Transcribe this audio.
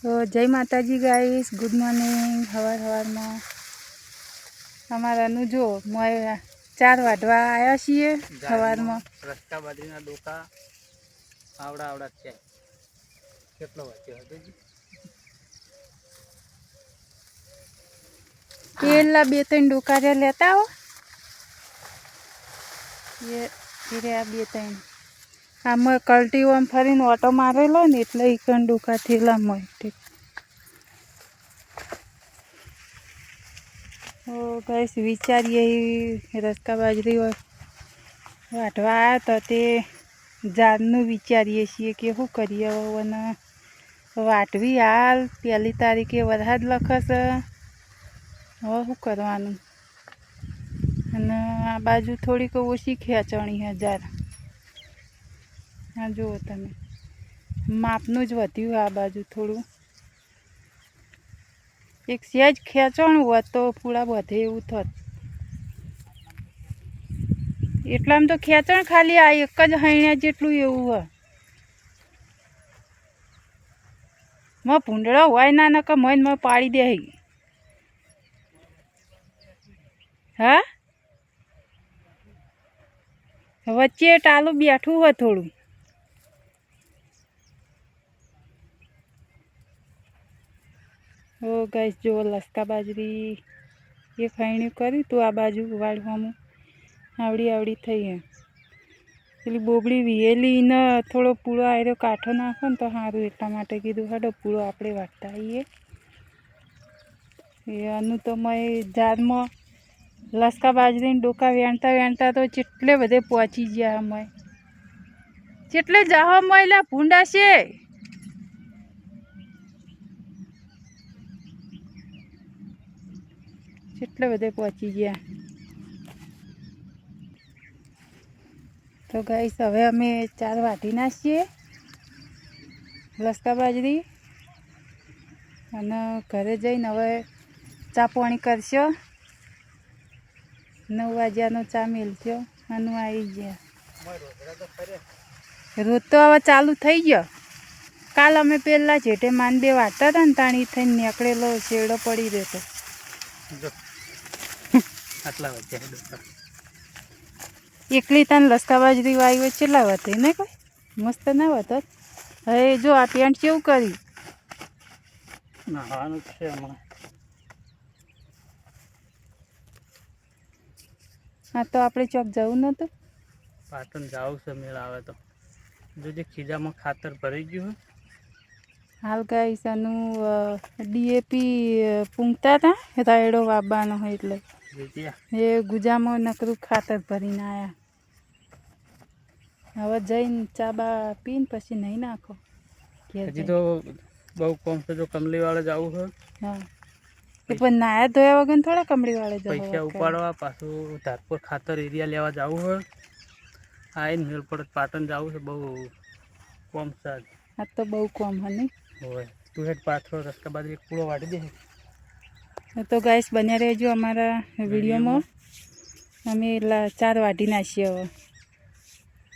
તો જય માતાજી ગાઈસ, ગુડ મોર્નિંગ। સવારમાં અમારાનું જો મોય 4 વાગવા આવ્યા છીએ। સવારમાં રસ્તા બાજરીના ડોકા આવડા છે। કેટલો વાગ્યો હતો જી? પેલા 2-3 ડોકા રે લેતા આવો। એ રે આ 2-3 આમાં કલ્ટી ઓમ ફરીને ઓટો મારેલો ને એટલે ઈકણ ડોકા થયેલા મોય। ઓ ગાઈસ વિચારીએ રસ્કા બાજરી વાટવા આવ્યા તો તે ઝાડનું વિચારીએ છીએ કે શું કરીએ। અને વાટવી હાલ 1 તારીખે વરસાદ લખશે, હવે શું કરવાનું। અને આ બાજુ થોડીક ઓછી ખેંચણી છે ઝાડ। હા જુઓ તમે, માપનું જ વધ્યું આ બાજુ થોડું। એક સહેજ ખેંચણું હોત તો પૂરા બધે એવું થોત। એટલામાં તો ખેંચણ ખાલી આ એક જ હૈણા જેટલું એવું હોય। માં ભૂંડળો હોય ના નકર મન પાડી દે। હા, વચ્ચે ટાલું બેઠું હોય થોડું। ઓ ગાઈસ જો લસકા બાજરી એક હૈણ્યું કર્યું તું આ બાજુ વાળવામાં આવડી થઈ હે। પેલી બોબડી વિયેલી ને થોડો પૂળો આયરો કાંઠો નાખો ને તો સારું, એટલા માટે કીધું હાડો પૂળો આપણે વાટતા આવીએ। એ આનું તો મેં ઝાડમાં લસકા બાજરીને ડોકા વેણતા તો કેટલે બધે પહોંચી ગયા અમે। કેટલે જાહો મયલા ભૂંડા છે। કેટલે બધે પહોંચી ગયા। તો ગાઈસ હવે અમે 4 વાટી નાખીએ લસકા બાજરી અને ઘરે જઈને હવે ચા પાણી કરશો। 9 વાગ્યાનો ચા મેલશો અને આવી ગયા। રોજ તો હવે ચાલુ થઈ ગયો। કાલ અમે પેલા જેઠે માન 2 વાટતા હતા ને તાણી થઈને નીકળેલો શેરડો પડી રહેતો। આટલા વાગ્યા એકલી તને લસકા બાજરી વાવી હોય કેટલા વધે ને કોઈ મસ્ત ના વધત। હવે જો આ પેન્ટ કેવું કર્યું નાવાનું છે હમણાં। હા તો આપણે ચોક જવું નહોતું? પાટણ જાવું છે, મેળ આવે તો જોજે ખીજામાં ખાતર ભરી ગયું। હાલ ગાઈસ આનું ડીએપી પૂંગતા હતા, રાયડો વાવવાનો હોય એટલે એ ગુજામાં નકરું ખાતર ભરીને આવ્યા। હવે જઈને ચા બા પીને પછી નહીં નાખો। હજી તો બહુ કોમ છે, જો કમલીવાળા જવું છે। હા એ પણ નાયા ધોયા વગર થોડા કમળીવાળે જવા। પૈસા ઉપાડવા પાછું ધારપુર ખાતર એરિયા લેવા જવું હોય। આવીને મેળ પડત પાટણ જવું છે, બહુ કોમ છે। આ તો બહુ કોમ હે નહીં? હોય તું હેઠ પાથરો રસ્તા બાજુ એક પૂળો વાટી દે। તો ગાઈસ બન્યા રહેજો અમારા વિડીયોમાં। અમે 4 વાટી નાખીએ હવે।